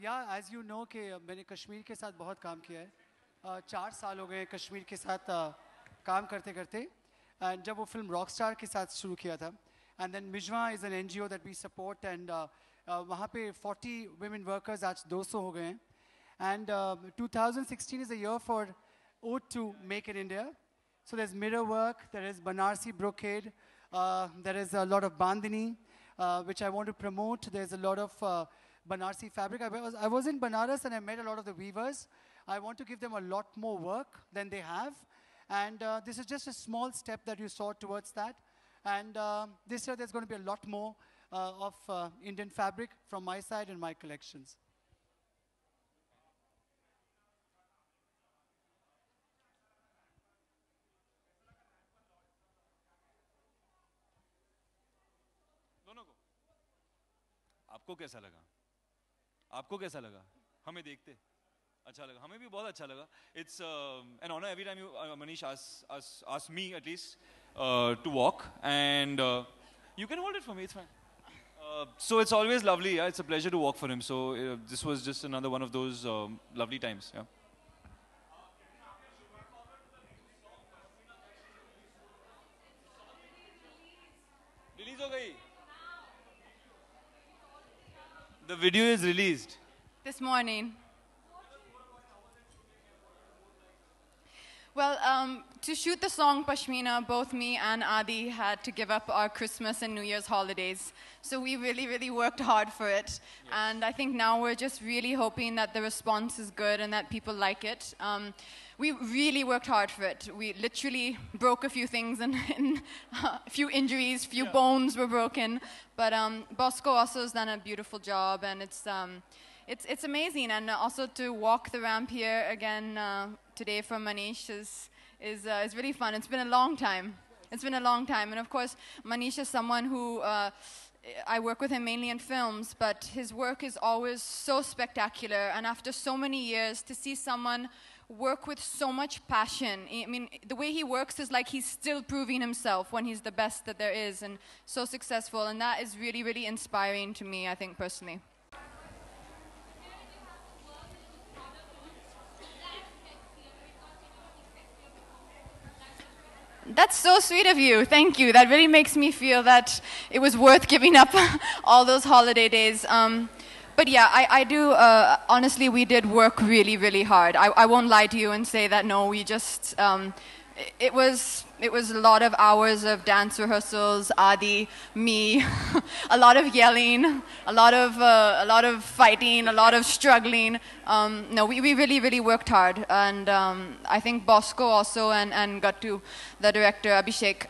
Yeah, as you know कि मैंने कश्मीर के साथ बहुत काम किया है. 4 साल हो गए कश्मीर के साथ काम करते करते. And जब वो फिल्म Rockstar के साथ शुरू किया था. And then Mijwa is an NGO that we support and वहाँ पे 40 women workers आज 200 हो गए हैं. And 2016 is a year for Ode to Make in India. So there's mirror work, there is Banarsi brocade, there is a lot of bandhani, which I want to promote. There's a lot of Banarsi fabric. I was in Banaras and I met a lot of the weavers. I want to give them a lot more work than they have. And this is just a small step that you saw towards that. And this year there's going to be a lot more of Indian fabric from my side and my collections. आपको कैसा लगा? आपको कैसा लगा? हमें देखते अच्छा लगा, हमें भी बहुत अच्छा लगा. It's an honor every time you Manish asks me at least to walk, and you can hold it for me, it's fine. So it's always lovely. Yeah? It's a pleasure to walk for him. So this was just another one of those lovely times. Yeah. Release हो गई. The video is released this morning. Well, to shoot the song Pashmina, both me and Adi had to give up our Christmas and New Year's holidays. So we really, really worked hard for it. Yes. And I think now we're just really hoping that the response is good and that people like it. We really worked hard for it. We literally broke a few things and a few injuries, few bones were broken. But Bosco also has done a beautiful job, and it's amazing. And also to walk the ramp here again today for Manish is really fun. It's been a long time. It's been a long time. And of course, Manish is someone who I work with him mainly in films, but his work is always so spectacular. And after so many years, to see someone work with so much passion. I mean, the way he works is like he's still proving himself when he's the best that there is and so successful. And that is really, really inspiring to me, I think, personally. That's so sweet of you. Thank you. That really makes me feel that it was worth giving up all those holiday days. But yeah, I do, honestly, we did work really, really hard. I won't lie to you and say that, no, we just, it was a lot of hours of dance rehearsals, Adi, me, a lot of yelling, a lot of fighting, a lot of struggling. No, we really, really worked hard. And I think Bosco also and Gattu, the director, Abhishek,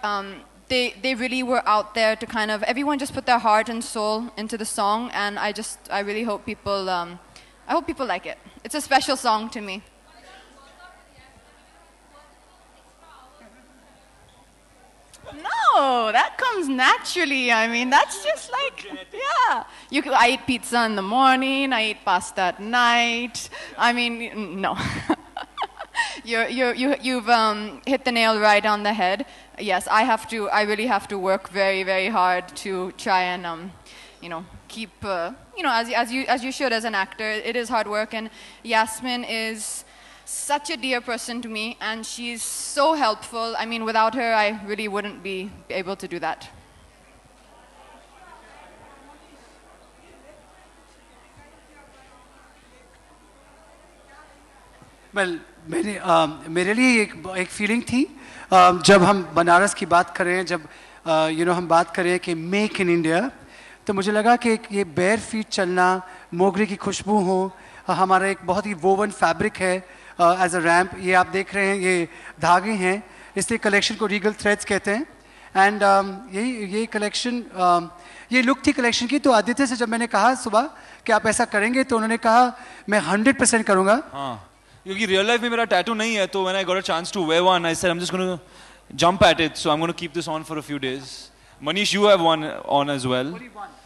they really were out there to kind of, everyone just put their heart and soul into the song, and I really hope people, I hope people like it. It's a special song to me. No, that comes naturally. I mean, that's just like, yeah. I eat pizza in the morning, I eat pasta at night. I mean, no. You've hit the nail right on the head. Yes, I really have to work very, very hard to try and, keep, as you should as an actor. It is hard work, and Yasmin is such a dear person to me, and she's so helpful. I mean, without her, I really wouldn't be able to do that. Well, मेरे लिए एक feeling थी जब हम बनारस की बात करें, जब हम बात करें कि मेक इन इंडिया, तो मुझे लगा कि ये बेयर फीट चलना, मोगरे की खुशबू हो, हमारा एक बहुत ही वोवन फैब्रिक है एज अ रैम्प. ये आप देख रहे हैं, ये धागे हैं, इसलिए कलेक्शन को रीगल थ्रेड्स कहते हैं. एंड ये कलेक्शन, ये लुक थी कलेक्शन की. तो आदित्य से जब मैंने कहा सुबह कि आप ऐसा करेंगे, तो उन्होंने कहा मैं 100% करूँगा. क्योंकि रियल लाइफ में मेरा टैटू नहीं है, तो when I got a chance to wear one, I said I'm just going to jump at it, so I'm going to keep this on for a few days. Manish, you have one on as well.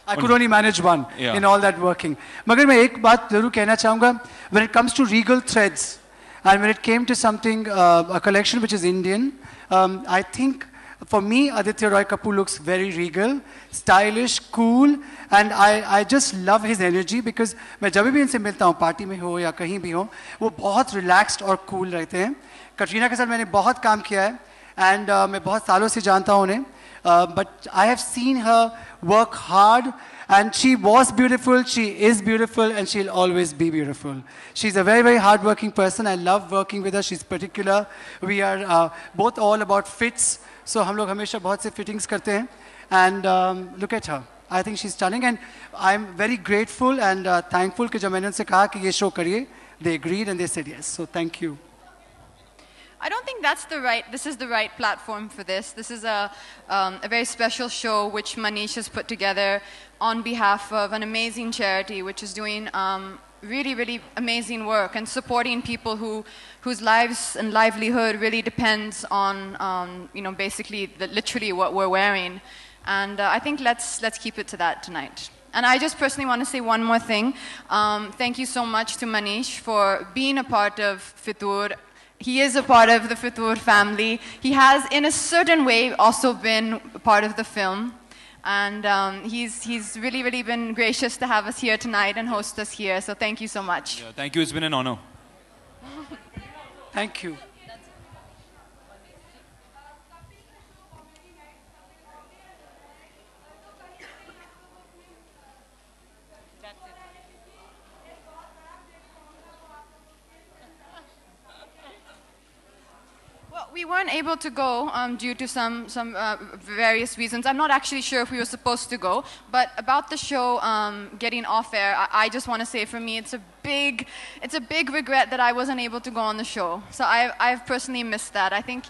I could only manage one in all that working. मगर मैं एक बात जरूर कहना चाहूँगा, when it comes to regal threads and when it came to something, a collection which is Indian, I think For me, Aditya Roy Kapoor looks very regal, stylish, cool, and I just love his energy because मैं जब भी इनसे मिलता हूँ, party में हो या कहीं भी हो, वो बहुत relaxed और cool रहते हैं. कटरीना के साथ मैंने बहुत काम किया है, and मैं बहुत सालों से जानता हूँ उन्हें. But I have seen her work hard, and she was beautiful, she is beautiful, and she'll always be beautiful. She's a very, very hardworking person. I love working with her. She's particular. We are both all about fits. So हम लोग हमेशा बहुत से fittings करते हैं. And look at her. I think she's stunning. And I'm very grateful and thankful कि जब मैंने उनसे कहा कि ये show करिए, they agreed and they said yes. So thank you. I don't think this is the right platform for this. This is a very special show which Manish has put together on behalf of an amazing charity which is doing really, really amazing work and supporting people whose lives and livelihood really depends on, you know, basically literally what we're wearing. And I think let's keep it to that tonight. And I just personally want to say one more thing. Thank you so much to Manish for being a part of Fitur. He is a part of the Fitur family. He has, in a certain way, also been part of the film. And he's really, really been gracious to have us here tonight and host us here. So thank you so much. Yeah, thank you. It's been an honor. Thank you. We weren't able to go due to some various reasons. I'm not actually sure if we were supposed to go, but about the show getting off air, I just want to say for me it's a big regret that I wasn't able to go on the show. So I've personally missed that. I think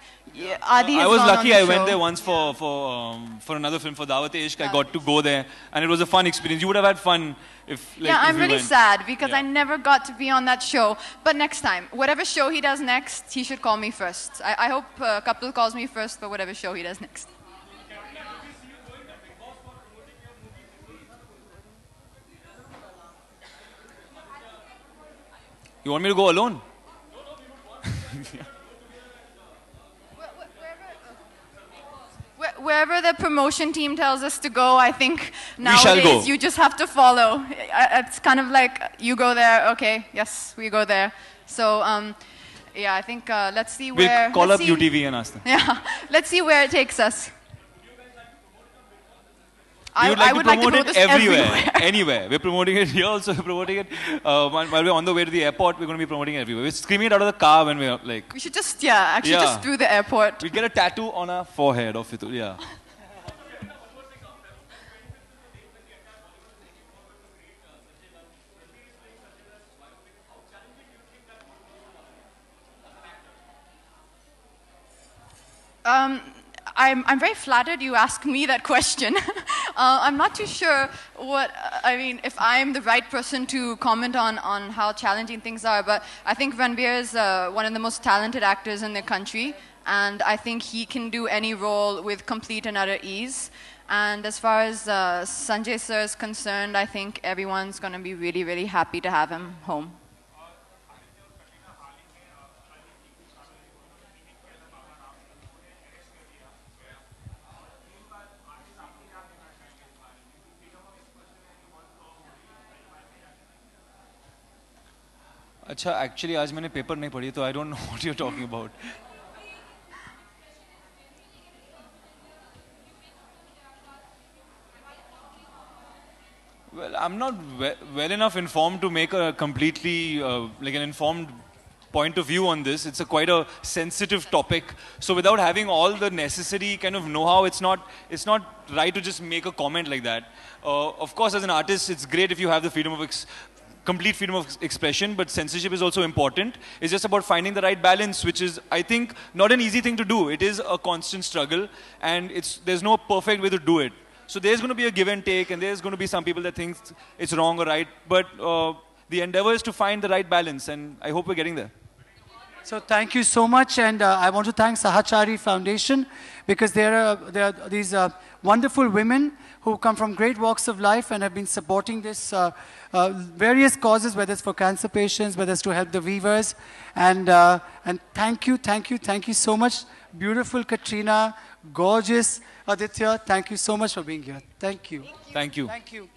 Adi has I was gone lucky. on the I went show. there once for another film, for Dawat-e-Ishq. I got to go there, and it was a fun experience. You would have had fun if like, yeah, if I'm you really went. sad because Yeah. I never got to be on that show. But next time, whatever show he does next, he should call me first. I hope Kapil calls me first for whatever show he does next. You want me to go alone? Wherever the promotion team tells us to go, I think shall go. nowadays you just have to follow. It's kind of like you go there, okay, yes, we go there. So yeah, I think let's see where. We'll call let's up see, UTV and ask them. Yeah, let's see where it takes us. We would like I to would like to promote do it this everywhere, anywhere. We're promoting it here also. We're promoting it while we're on the way to the airport. We're going to be promoting it everywhere. We're screaming it out of the car when we're like. We should just actually Yeah. just through the airport. We get a tattoo on our forehead of it. Yeah. I'm very flattered you asked me that question. I'm not too sure if I'm the right person to comment on how challenging things are, but I think Ranbir is one of the most talented actors in the country, and I think he can do any role with complete and utter ease. And as far as Sanjay sir is concerned, I think everyone's going to be really, really happy to have him home. अच्छा, actually आज मैंने paper नहीं पढ़ी, तो I don't know what you're talking about. Well, I'm not well enough informed to make a completely like an informed point of view on this. It's quite a sensitive topic. So without having all the necessary kind of know-how, it's not right to just make a comment like that. Of course, as an artist, it's great if you have the freedom of complete freedom of expression, but censorship is also important. It's just about finding the right balance, which is, I think, not an easy thing to do. It is a constant struggle, and there's no perfect way to do it. So there's going to be a give and take, and there's going to be some people that think it's wrong or right, but the endeavor is to find the right balance, and I hope we're getting there. So thank you so much, and I want to thank Sahachari Foundation because there are these wonderful women who come from great walks of life and have been supporting this various causes, whether it's for cancer patients, whether it's to help the weavers, and thank you so much, beautiful Katrina, gorgeous Aditya. Thank you so much for being here. Thank you. Thank you. Thank you.